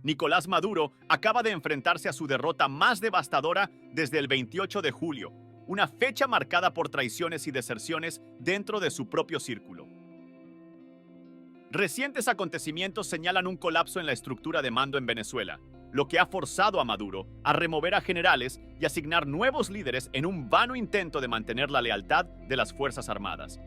Nicolás Maduro acaba de enfrentarse a su derrota más devastadora desde el 28 de julio, una fecha marcada por traiciones y deserciones dentro de su propio círculo. Recientes acontecimientos señalan un colapso en la estructura de mando en Venezuela, lo que ha forzado a Maduro a remover a generales y asignar nuevos líderes en un vano intento de mantener la lealtad de las Fuerzas Armadas.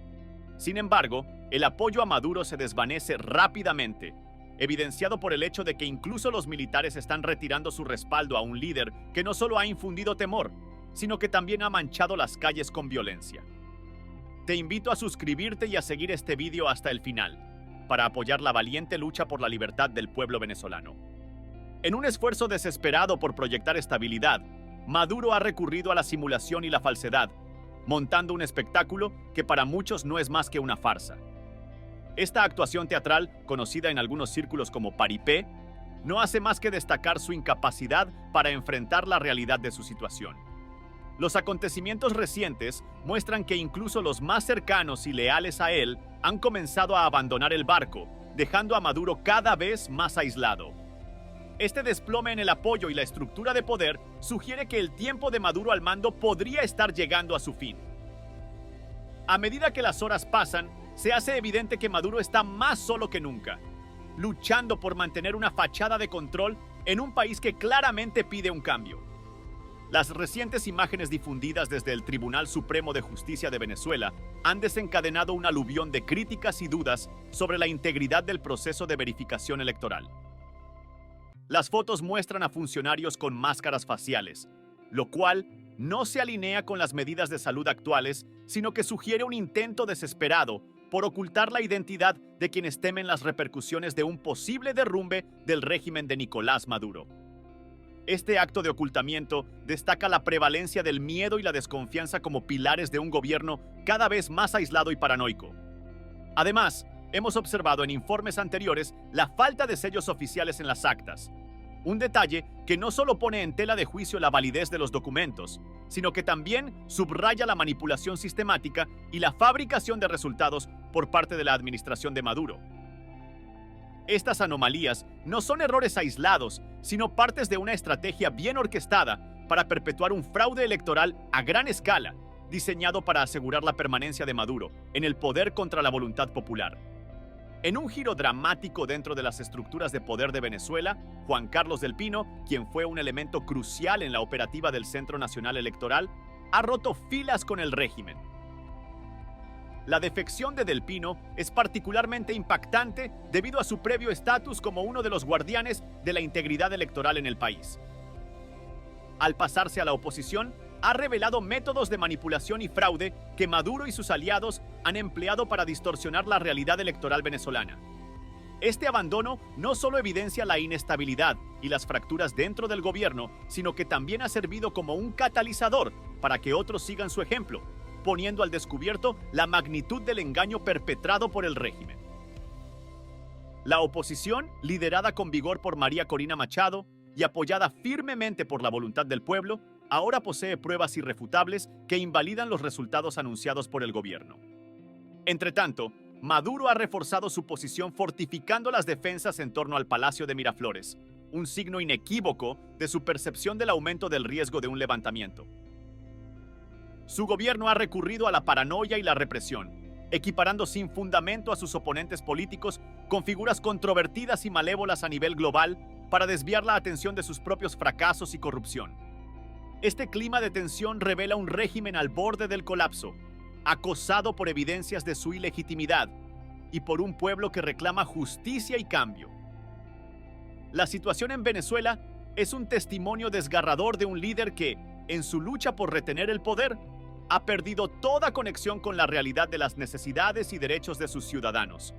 Sin embargo, el apoyo a Maduro se desvanece rápidamente, evidenciado por el hecho de que incluso los militares están retirando su respaldo a un líder que no solo ha infundido temor, sino que también ha manchado las calles con violencia. Te invito a suscribirte y a seguir este video hasta el final, para apoyar la valiente lucha por la libertad del pueblo venezolano. En un esfuerzo desesperado por proyectar estabilidad, Maduro ha recurrido a la simulación y la falsedad, montando un espectáculo que para muchos no es más que una farsa. Esta actuación teatral, conocida en algunos círculos como paripé, no hace más que destacar su incapacidad para enfrentar la realidad de su situación. Los acontecimientos recientes muestran que incluso los más cercanos y leales a él han comenzado a abandonar el barco, dejando a Maduro cada vez más aislado. Este desplome en el apoyo y la estructura de poder sugiere que el tiempo de Maduro al mando podría estar llegando a su fin. A medida que las horas pasan, se hace evidente que Maduro está más solo que nunca, luchando por mantener una fachada de control en un país que claramente pide un cambio. Las recientes imágenes difundidas desde el Tribunal Supremo de Justicia de Venezuela han desencadenado un aluvión de críticas y dudas sobre la integridad del proceso de verificación electoral. Las fotos muestran a funcionarios con máscaras faciales, lo cual no se alinea con las medidas de salud actuales, sino que sugiere un intento desesperado por ocultar la identidad de quienes temen las repercusiones de un posible derrumbe del régimen de Nicolás Maduro. Este acto de ocultamiento destaca la prevalencia del miedo y la desconfianza como pilares de un gobierno cada vez más aislado y paranoico. Además, hemos observado en informes anteriores la falta de sellos oficiales en las actas, un detalle que no solo pone en tela de juicio la validez de los documentos, sino que también subraya la manipulación sistemática y la fabricación de resultados por parte de la administración de Maduro. Estas anomalías no son errores aislados, sino partes de una estrategia bien orquestada para perpetuar un fraude electoral a gran escala, diseñado para asegurar la permanencia de Maduro en el poder contra la voluntad popular. En un giro dramático dentro de las estructuras de poder de Venezuela, Juan Carlos del Pino, quien fue un elemento crucial en la operativa del Centro Nacional Electoral, ha roto filas con el régimen. La defección de Del Pino es particularmente impactante debido a su previo estatus como uno de los guardianes de la integridad electoral en el país. Al pasarse a la oposición, ha revelado métodos de manipulación y fraude que Maduro y sus aliados han empleado para distorsionar la realidad electoral venezolana. Este abandono no solo evidencia la inestabilidad y las fracturas dentro del gobierno, sino que también ha servido como un catalizador para que otros sigan su ejemplo, poniendo al descubierto la magnitud del engaño perpetrado por el régimen. La oposición, liderada con vigor por María Corina Machado y apoyada firmemente por la voluntad del pueblo, ahora posee pruebas irrefutables que invalidan los resultados anunciados por el gobierno. Entretanto, Maduro ha reforzado su posición fortificando las defensas en torno al Palacio de Miraflores, un signo inequívoco de su percepción del aumento del riesgo de un levantamiento. Su gobierno ha recurrido a la paranoia y la represión, equiparando sin fundamento a sus oponentes políticos con figuras controvertidas y malévolas a nivel global para desviar la atención de sus propios fracasos y corrupción. Este clima de tensión revela un régimen al borde del colapso, acosado por evidencias de su ilegitimidad y por un pueblo que reclama justicia y cambio. La situación en Venezuela es un testimonio desgarrador de un líder que, en su lucha por retener el poder, ha perdido toda conexión con la realidad de las necesidades y derechos de sus ciudadanos,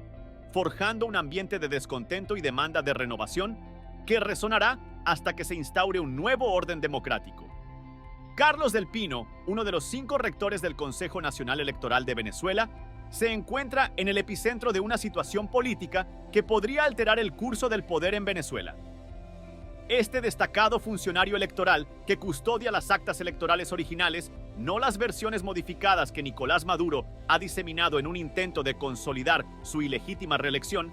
forjando un ambiente de descontento y demanda de renovación que resonará hasta que se instaure un nuevo orden democrático. Carlos del Pino, uno de los 5 rectores del Consejo Nacional Electoral de Venezuela, se encuentra en el epicentro de una situación política que podría alterar el curso del poder en Venezuela. Este destacado funcionario electoral que custodia las actas electorales originales, no las versiones modificadas que Nicolás Maduro ha diseminado en un intento de consolidar su ilegítima reelección,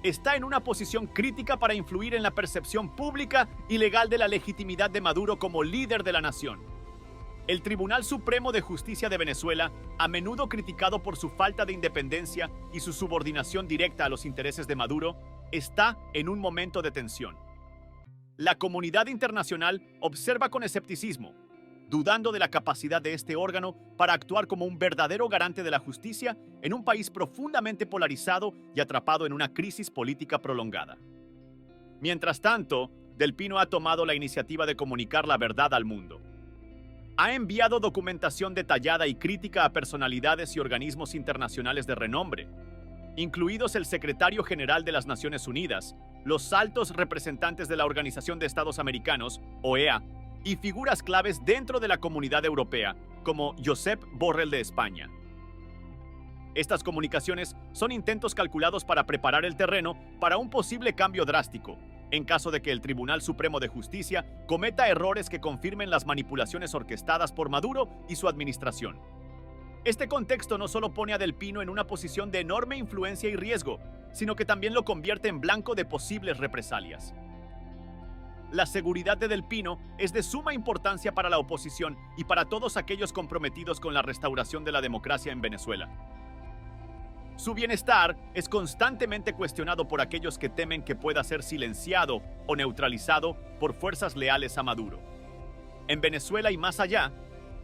está en una posición crítica para influir en la percepción pública y legal de la legitimidad de Maduro como líder de la nación. El Tribunal Supremo de Justicia de Venezuela, a menudo criticado por su falta de independencia y su subordinación directa a los intereses de Maduro, está en un momento de tensión. La comunidad internacional observa con escepticismo, dudando de la capacidad de este órgano para actuar como un verdadero garante de la justicia en un país profundamente polarizado y atrapado en una crisis política prolongada. Mientras tanto, Del Pino ha tomado la iniciativa de comunicar la verdad al mundo. Ha enviado documentación detallada y crítica a personalidades y organismos internacionales de renombre, incluidos el secretario general de las Naciones Unidas, los altos representantes de la Organización de Estados Americanos, OEA, y figuras claves dentro de la Comunidad Europea, como Josep Borrell de España. Estas comunicaciones son intentos calculados para preparar el terreno para un posible cambio drástico, en caso de que el Tribunal Supremo de Justicia cometa errores que confirmen las manipulaciones orquestadas por Maduro y su administración. Este contexto no solo pone a Del Pino en una posición de enorme influencia y riesgo, sino que también lo convierte en blanco de posibles represalias. La seguridad de Del Pino es de suma importancia para la oposición y para todos aquellos comprometidos con la restauración de la democracia en Venezuela. Su bienestar es constantemente cuestionado por aquellos que temen que pueda ser silenciado o neutralizado por fuerzas leales a Maduro. En Venezuela y más allá,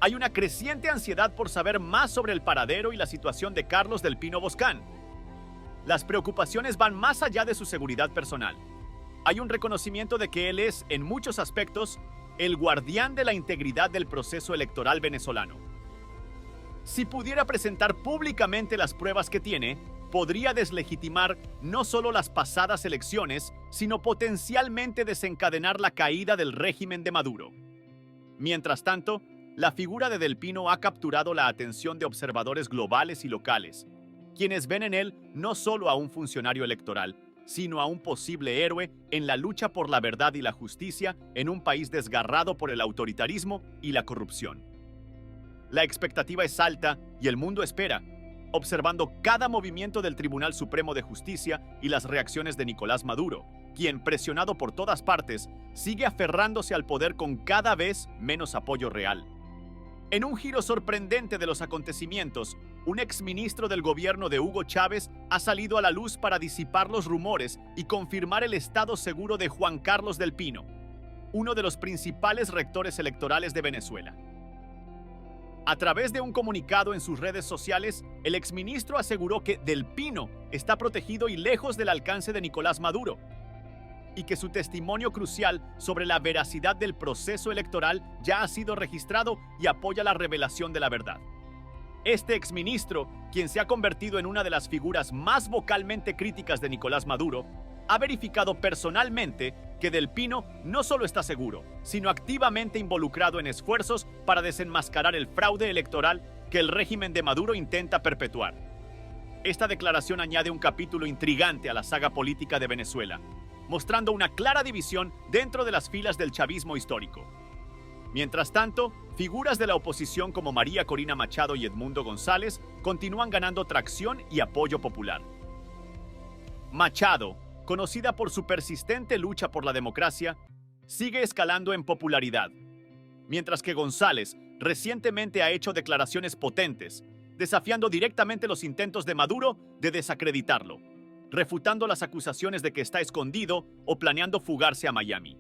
hay una creciente ansiedad por saber más sobre el paradero y la situación de Carlos Del Pino Boscán. Las preocupaciones van más allá de su seguridad personal. Hay un reconocimiento de que él es, en muchos aspectos, el guardián de la integridad del proceso electoral venezolano. Si pudiera presentar públicamente las pruebas que tiene, podría deslegitimar no solo las pasadas elecciones, sino potencialmente desencadenar la caída del régimen de Maduro. Mientras tanto, la figura de Del Pino ha capturado la atención de observadores globales y locales, quienes ven en él no solo a un funcionario electoral, sino a un posible héroe en la lucha por la verdad y la justicia en un país desgarrado por el autoritarismo y la corrupción. La expectativa es alta y el mundo espera, observando cada movimiento del Tribunal Supremo de Justicia y las reacciones de Nicolás Maduro, quien, presionado por todas partes, sigue aferrándose al poder con cada vez menos apoyo real. En un giro sorprendente de los acontecimientos, un exministro del gobierno de Hugo Chávez ha salido a la luz para disipar los rumores y confirmar el estado seguro de Juan Carlos Del Pino, uno de los principales rectores electorales de Venezuela. A través de un comunicado en sus redes sociales, el exministro aseguró que Del Pino está protegido y lejos del alcance de Nicolás Maduro, y que su testimonio crucial sobre la veracidad del proceso electoral ya ha sido registrado y apoya la revelación de la verdad. Este exministro, quien se ha convertido en una de las figuras más vocalmente críticas de Nicolás Maduro, ha verificado personalmente que Del Pino no solo está seguro, sino activamente involucrado en esfuerzos para desenmascarar el fraude electoral que el régimen de Maduro intenta perpetuar. Esta declaración añade un capítulo intrigante a la saga política de Venezuela, mostrando una clara división dentro de las filas del chavismo histórico. Mientras tanto, figuras de la oposición como María Corina Machado y Edmundo González continúan ganando tracción y apoyo popular. Machado, conocida por su persistente lucha por la democracia, sigue escalando en popularidad, mientras que González recientemente ha hecho declaraciones potentes, desafiando directamente los intentos de Maduro de desacreditarlo, refutando las acusaciones de que está escondido o planeando fugarse a Miami.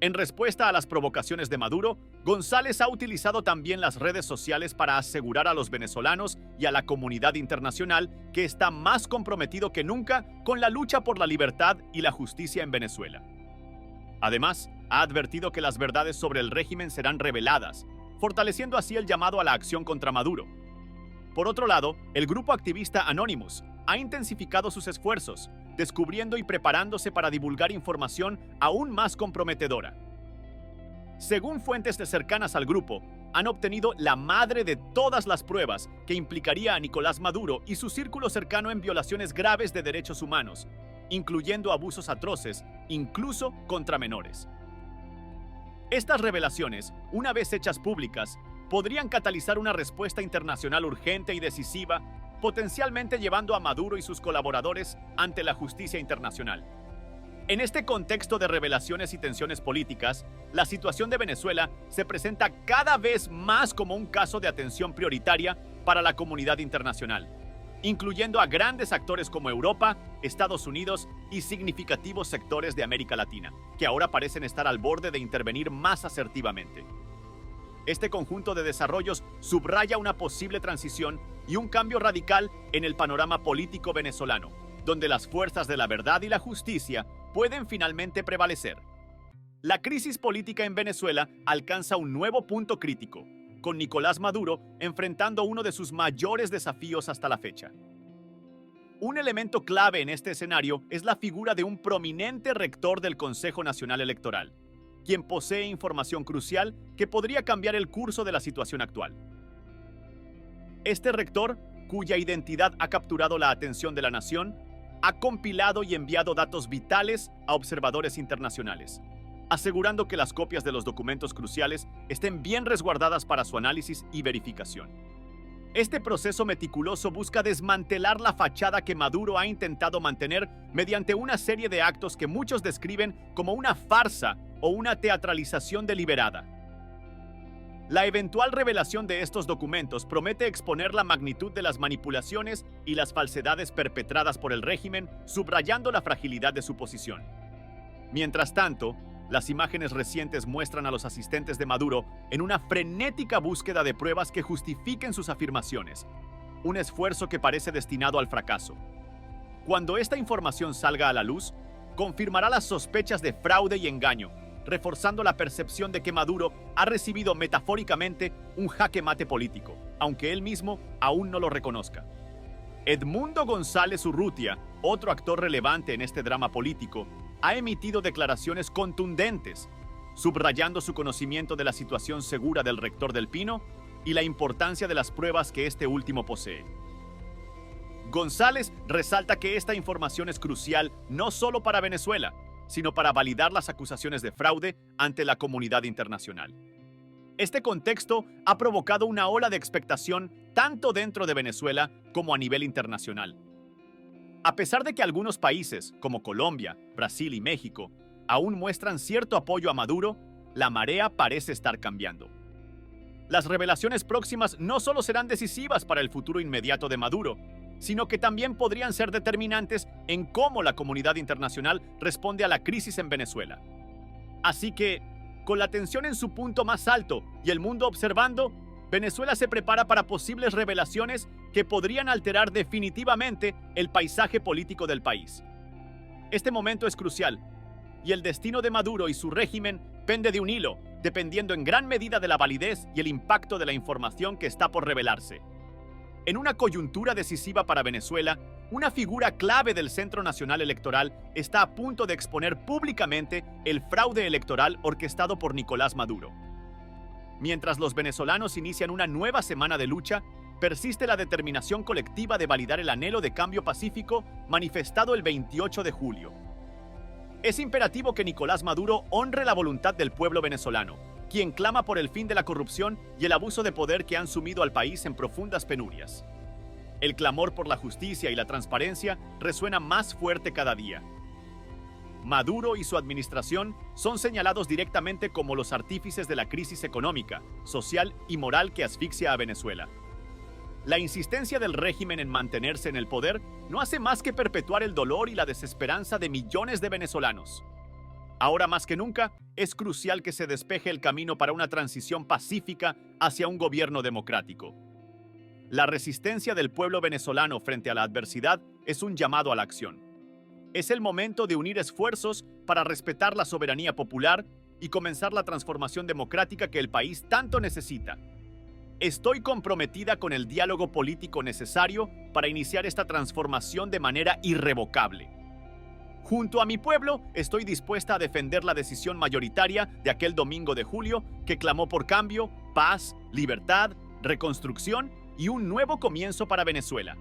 En respuesta a las provocaciones de Maduro, González ha utilizado también las redes sociales para asegurar a los venezolanos y a la comunidad internacional que está más comprometido que nunca con la lucha por la libertad y la justicia en Venezuela. Además, ha advertido que las verdades sobre el régimen serán reveladas, fortaleciendo así el llamado a la acción contra Maduro. Por otro lado, el grupo activista Anonymous ha intensificado sus esfuerzos, descubriendo y preparándose para divulgar información aún más comprometedora. Según fuentes cercanas al grupo, han obtenido la madre de todas las pruebas que implicaría a Nicolás Maduro y su círculo cercano en violaciones graves de derechos humanos, incluyendo abusos atroces, incluso contra menores. Estas revelaciones, una vez hechas públicas, podrían catalizar una respuesta internacional urgente y decisiva potencialmente llevando a Maduro y sus colaboradores ante la justicia internacional. En este contexto de revelaciones y tensiones políticas, la situación de Venezuela se presenta cada vez más como un caso de atención prioritaria para la comunidad internacional, incluyendo a grandes actores como Europa, Estados Unidos y significativos sectores de América Latina, que ahora parecen estar al borde de intervenir más asertivamente. Este conjunto de desarrollos subraya una posible transición y un cambio radical en el panorama político venezolano, donde las fuerzas de la verdad y la justicia pueden finalmente prevalecer. La crisis política en Venezuela alcanza un nuevo punto crítico, con Nicolás Maduro enfrentando uno de sus mayores desafíos hasta la fecha. Un elemento clave en este escenario es la figura de un prominente rector del Consejo Nacional Electoral, quien posee información crucial que podría cambiar el curso de la situación actual. Este rector, cuya identidad ha capturado la atención de la nación, ha compilado y enviado datos vitales a observadores internacionales, asegurando que las copias de los documentos cruciales estén bien resguardadas para su análisis y verificación. Este proceso meticuloso busca desmantelar la fachada que Maduro ha intentado mantener mediante una serie de actos que muchos describen como una farsa o una teatralización deliberada. La eventual revelación de estos documentos promete exponer la magnitud de las manipulaciones y las falsedades perpetradas por el régimen, subrayando la fragilidad de su posición. Mientras tanto, las imágenes recientes muestran a los asistentes de Maduro en una frenética búsqueda de pruebas que justifiquen sus afirmaciones, un esfuerzo que parece destinado al fracaso. Cuando esta información salga a la luz, confirmará las sospechas de fraude y engaño, reforzando la percepción de que Maduro ha recibido metafóricamente un jaque mate político, aunque él mismo aún no lo reconozca. Edmundo González Urrutia, otro actor relevante en este drama político, ha emitido declaraciones contundentes, subrayando su conocimiento de la situación segura del rector del Pino y la importancia de las pruebas que este último posee. González resalta que esta información es crucial no solo para Venezuela, sino para validar las acusaciones de fraude ante la comunidad internacional. Este contexto ha provocado una ola de expectación tanto dentro de Venezuela como a nivel internacional. A pesar de que algunos países, como Colombia, Brasil y México, aún muestran cierto apoyo a Maduro, la marea parece estar cambiando. Las revelaciones próximas no solo serán decisivas para el futuro inmediato de Maduro, sino que también podrían ser determinantes en cómo la comunidad internacional responde a la crisis en Venezuela. Así que, con la tensión en su punto más alto y el mundo observando, Venezuela se prepara para posibles revelaciones que podrían alterar definitivamente el paisaje político del país. Este momento es crucial, y el destino de Maduro y su régimen pende de un hilo, dependiendo en gran medida de la validez y el impacto de la información que está por revelarse. En una coyuntura decisiva para Venezuela, una figura clave del Centro Nacional Electoral está a punto de exponer públicamente el fraude electoral orquestado por Nicolás Maduro. Mientras los venezolanos inician una nueva semana de lucha, persiste la determinación colectiva de validar el anhelo de cambio pacífico manifestado el 28 de julio. Es imperativo que Nicolás Maduro honre la voluntad del pueblo venezolano, quien clama por el fin de la corrupción y el abuso de poder que han sumido al país en profundas penurias. El clamor por la justicia y la transparencia resuena más fuerte cada día. Maduro y su administración son señalados directamente como los artífices de la crisis económica, social y moral que asfixia a Venezuela. La insistencia del régimen en mantenerse en el poder no hace más que perpetuar el dolor y la desesperanza de millones de venezolanos. Ahora más que nunca, es crucial que se despeje el camino para una transición pacífica hacia un gobierno democrático. La resistencia del pueblo venezolano frente a la adversidad es un llamado a la acción. Es el momento de unir esfuerzos para respetar la soberanía popular y comenzar la transformación democrática que el país tanto necesita. Estoy comprometida con el diálogo político necesario para iniciar esta transformación de manera irrevocable. Junto a mi pueblo, estoy dispuesta a defender la decisión mayoritaria de aquel domingo de julio que clamó por cambio, paz, libertad, reconstrucción y un nuevo comienzo para Venezuela.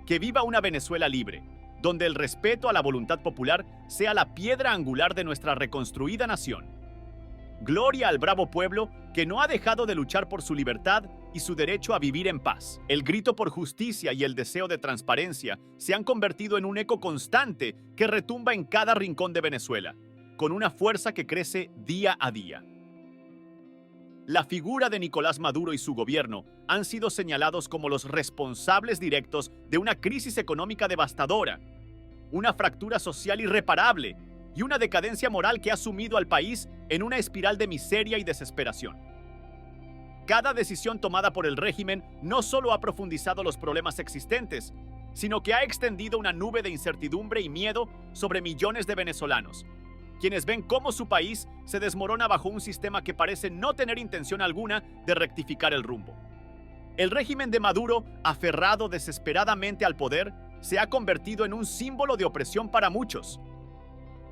Que viva una Venezuela libre, donde el respeto a la voluntad popular sea la piedra angular de nuestra reconstruida nación. Gloria al bravo pueblo que no ha dejado de luchar por su libertad y su derecho a vivir en paz. El grito por justicia y el deseo de transparencia se han convertido en un eco constante que retumba en cada rincón de Venezuela, con una fuerza que crece día a día. La figura de Nicolás Maduro y su gobierno han sido señalados como los responsables directos de una crisis económica devastadora, una fractura social irreparable y una decadencia moral que ha sumido al país en una espiral de miseria y desesperación. Cada decisión tomada por el régimen no solo ha profundizado los problemas existentes, sino que ha extendido una nube de incertidumbre y miedo sobre millones de venezolanos, quienes ven cómo su país se desmorona bajo un sistema que parece no tener intención alguna de rectificar el rumbo. El régimen de Maduro, aferrado desesperadamente al poder, se ha convertido en un símbolo de opresión para muchos.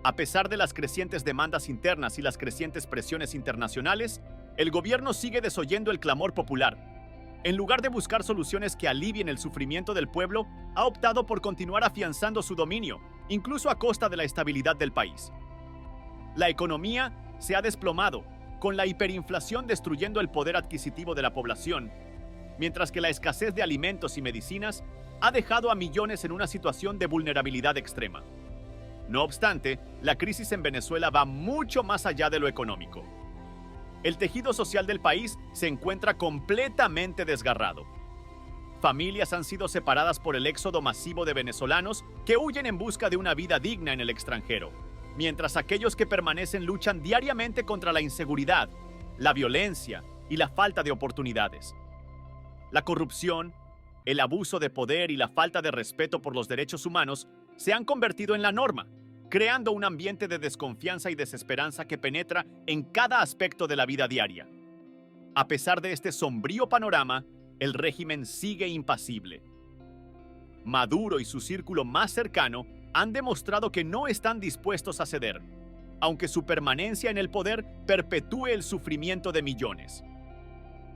A pesar de las crecientes demandas internas y las crecientes presiones internacionales, el gobierno sigue desoyendo el clamor popular. En lugar de buscar soluciones que alivien el sufrimiento del pueblo, ha optado por continuar afianzando su dominio, incluso a costa de la estabilidad del país. La economía se ha desplomado, con la hiperinflación destruyendo el poder adquisitivo de la población, mientras que la escasez de alimentos y medicinas ha dejado a millones en una situación de vulnerabilidad extrema. No obstante, la crisis en Venezuela va mucho más allá de lo económico. El tejido social del país se encuentra completamente desgarrado. Familias han sido separadas por el éxodo masivo de venezolanos que huyen en busca de una vida digna en el extranjero, mientras aquellos que permanecen luchan diariamente contra la inseguridad, la violencia y la falta de oportunidades. La corrupción, el abuso de poder y la falta de respeto por los derechos humanos se han convertido en la norma, creando un ambiente de desconfianza y desesperanza que penetra en cada aspecto de la vida diaria. A pesar de este sombrío panorama, el régimen sigue impasible. Maduro y su círculo más cercano han demostrado que no están dispuestos a ceder, aunque su permanencia en el poder perpetúe el sufrimiento de millones.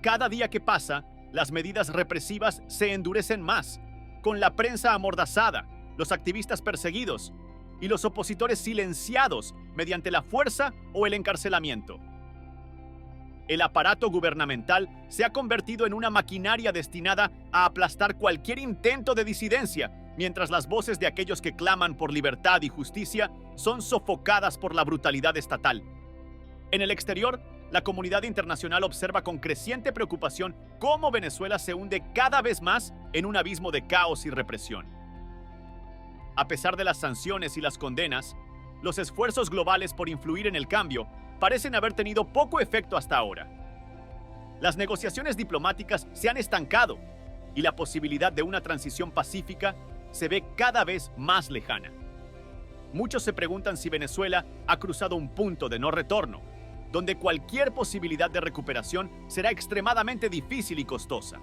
Cada día que pasa, las medidas represivas se endurecen más, con la prensa amordazada, los activistas perseguidos y los opositores silenciados mediante la fuerza o el encarcelamiento. El aparato gubernamental se ha convertido en una maquinaria destinada a aplastar cualquier intento de disidencia, mientras las voces de aquellos que claman por libertad y justicia son sofocadas por la brutalidad estatal. En el exterior, la comunidad internacional observa con creciente preocupación cómo Venezuela se hunde cada vez más en un abismo de caos y represión. A pesar de las sanciones y las condenas, los esfuerzos globales por influir en el cambio parecen haber tenido poco efecto hasta ahora. Las negociaciones diplomáticas se han estancado y la posibilidad de una transición pacífica se ve cada vez más lejana. Muchos se preguntan si Venezuela ha cruzado un punto de no retorno, donde cualquier posibilidad de recuperación será extremadamente difícil y costosa.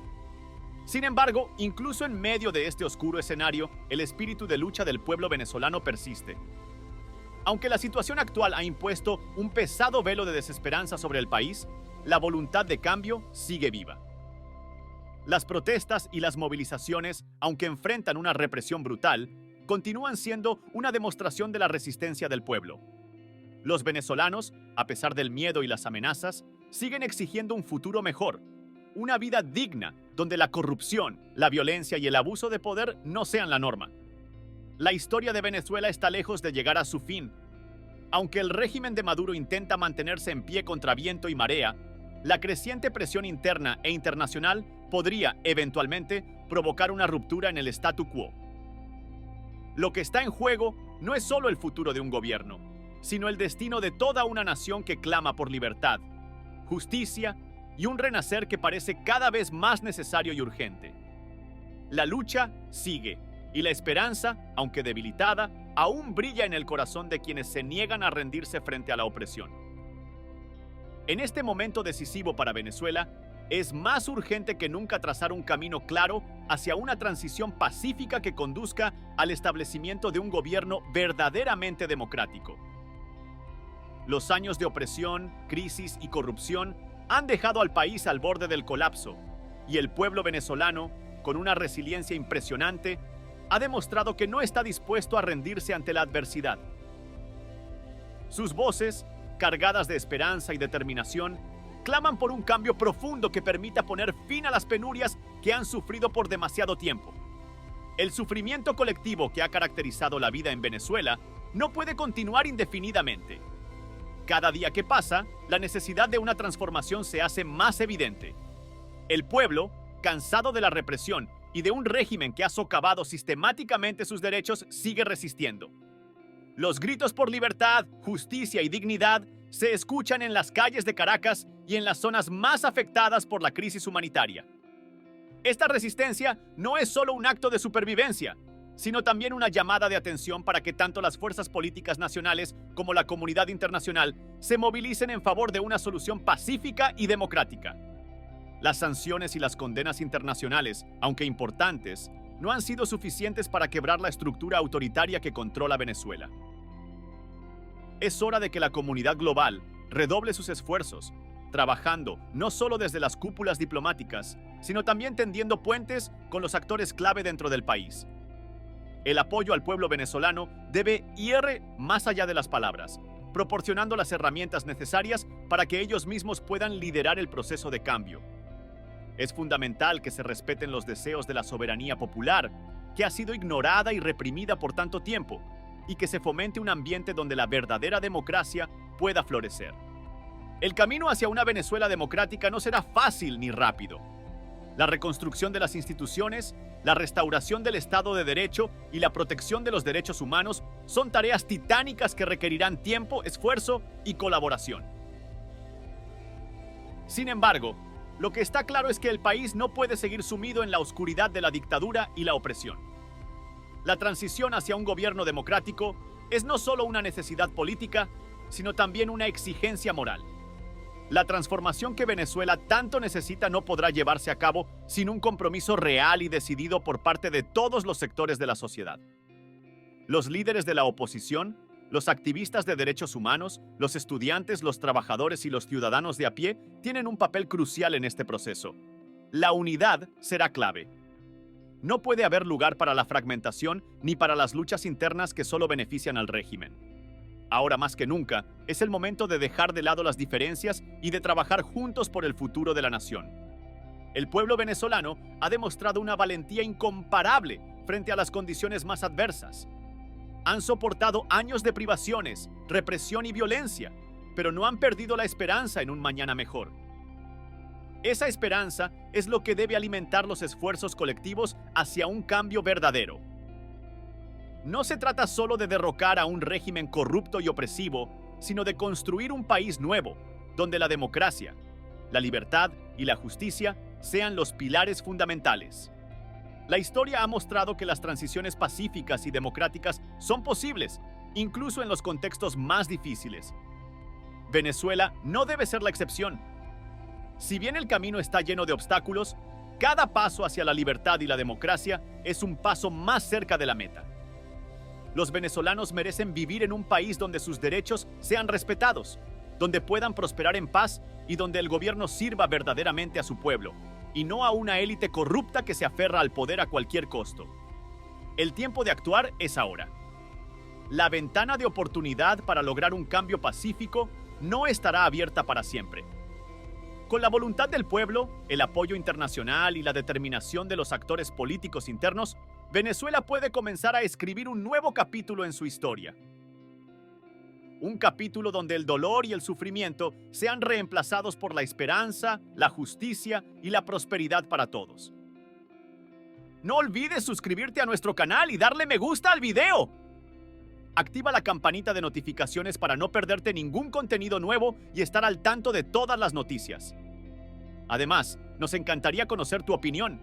Sin embargo, incluso en medio de este oscuro escenario, el espíritu de lucha del pueblo venezolano persiste. Aunque la situación actual ha impuesto un pesado velo de desesperanza sobre el país, la voluntad de cambio sigue viva. Las protestas y las movilizaciones, aunque enfrentan una represión brutal, continúan siendo una demostración de la resistencia del pueblo. Los venezolanos, a pesar del miedo y las amenazas, siguen exigiendo un futuro mejor, una vida digna donde la corrupción, la violencia y el abuso de poder no sean la norma. La historia de Venezuela está lejos de llegar a su fin. Aunque el régimen de Maduro intenta mantenerse en pie contra viento y marea, la creciente presión interna e internacional podría, eventualmente, provocar una ruptura en el statu quo. Lo que está en juego no es solo el futuro de un gobierno, sino el destino de toda una nación que clama por libertad, justicia y un renacer que parece cada vez más necesario y urgente. La lucha sigue, y la esperanza, aunque debilitada, aún brilla en el corazón de quienes se niegan a rendirse frente a la opresión. En este momento decisivo para Venezuela, es más urgente que nunca trazar un camino claro hacia una transición pacífica que conduzca al establecimiento de un gobierno verdaderamente democrático. Los años de opresión, crisis y corrupción han dejado al país al borde del colapso, y el pueblo venezolano, con una resiliencia impresionante, ha demostrado que no está dispuesto a rendirse ante la adversidad. Sus voces, cargadas de esperanza y determinación, claman por un cambio profundo que permita poner fin a las penurias que han sufrido por demasiado tiempo. El sufrimiento colectivo que ha caracterizado la vida en Venezuela no puede continuar indefinidamente. Cada día que pasa, la necesidad de una transformación se hace más evidente. El pueblo, cansado de la represión y de un régimen que ha socavado sistemáticamente sus derechos, sigue resistiendo. Los gritos por libertad, justicia y dignidad se escuchan en las calles de Caracas y en las zonas más afectadas por la crisis humanitaria. Esta resistencia no es solo un acto de supervivencia, sino también una llamada de atención para que tanto las fuerzas políticas nacionales como la comunidad internacional se movilicen en favor de una solución pacífica y democrática. Las sanciones y las condenas internacionales, aunque importantes, no han sido suficientes para quebrar la estructura autoritaria que controla Venezuela. Es hora de que la comunidad global redoble sus esfuerzos, trabajando no solo desde las cúpulas diplomáticas, sino también tendiendo puentes con los actores clave dentro del país. El apoyo al pueblo venezolano debe ir más allá de las palabras, proporcionando las herramientas necesarias para que ellos mismos puedan liderar el proceso de cambio. Es fundamental que se respeten los deseos de la soberanía popular, que ha sido ignorada y reprimida por tanto tiempo, y que se fomente un ambiente donde la verdadera democracia pueda florecer. El camino hacia una Venezuela democrática no será fácil ni rápido. La reconstrucción de las instituciones, la restauración del Estado de Derecho y la protección de los derechos humanos son tareas titánicas que requerirán tiempo, esfuerzo y colaboración. Sin embargo, lo que está claro es que el país no puede seguir sumido en la oscuridad de la dictadura y la opresión. La transición hacia un gobierno democrático es no solo una necesidad política, sino también una exigencia moral. La transformación que Venezuela tanto necesita no podrá llevarse a cabo sin un compromiso real y decidido por parte de todos los sectores de la sociedad. Los líderes de la oposición, los activistas de derechos humanos, los estudiantes, los trabajadores y los ciudadanos de a pie tienen un papel crucial en este proceso. La unidad será clave. No puede haber lugar para la fragmentación ni para las luchas internas que solo benefician al régimen. Ahora más que nunca, es el momento de dejar de lado las diferencias y de trabajar juntos por el futuro de la nación. El pueblo venezolano ha demostrado una valentía incomparable frente a las condiciones más adversas. Han soportado años de privaciones, represión y violencia, pero no han perdido la esperanza en un mañana mejor. Esa esperanza es lo que debe alimentar los esfuerzos colectivos hacia un cambio verdadero. No se trata solo de derrocar a un régimen corrupto y opresivo, sino de construir un país nuevo, donde la democracia, la libertad y la justicia sean los pilares fundamentales. La historia ha mostrado que las transiciones pacíficas y democráticas son posibles, incluso en los contextos más difíciles. Venezuela no debe ser la excepción. Si bien el camino está lleno de obstáculos, cada paso hacia la libertad y la democracia es un paso más cerca de la meta. Los venezolanos merecen vivir en un país donde sus derechos sean respetados, donde puedan prosperar en paz y donde el gobierno sirva verdaderamente a su pueblo, y no a una élite corrupta que se aferra al poder a cualquier costo. El tiempo de actuar es ahora. La ventana de oportunidad para lograr un cambio pacífico no estará abierta para siempre. Con la voluntad del pueblo, el apoyo internacional y la determinación de los actores políticos internos, Venezuela puede comenzar a escribir un nuevo capítulo en su historia. Un capítulo donde el dolor y el sufrimiento sean reemplazados por la esperanza, la justicia y la prosperidad para todos. No olvides suscribirte a nuestro canal y darle me gusta al video. Activa la campanita de notificaciones para no perderte ningún contenido nuevo y estar al tanto de todas las noticias. Además, nos encantaría conocer tu opinión,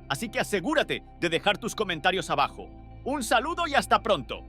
así que asegúrate de dejar tus comentarios abajo. Un saludo y hasta pronto.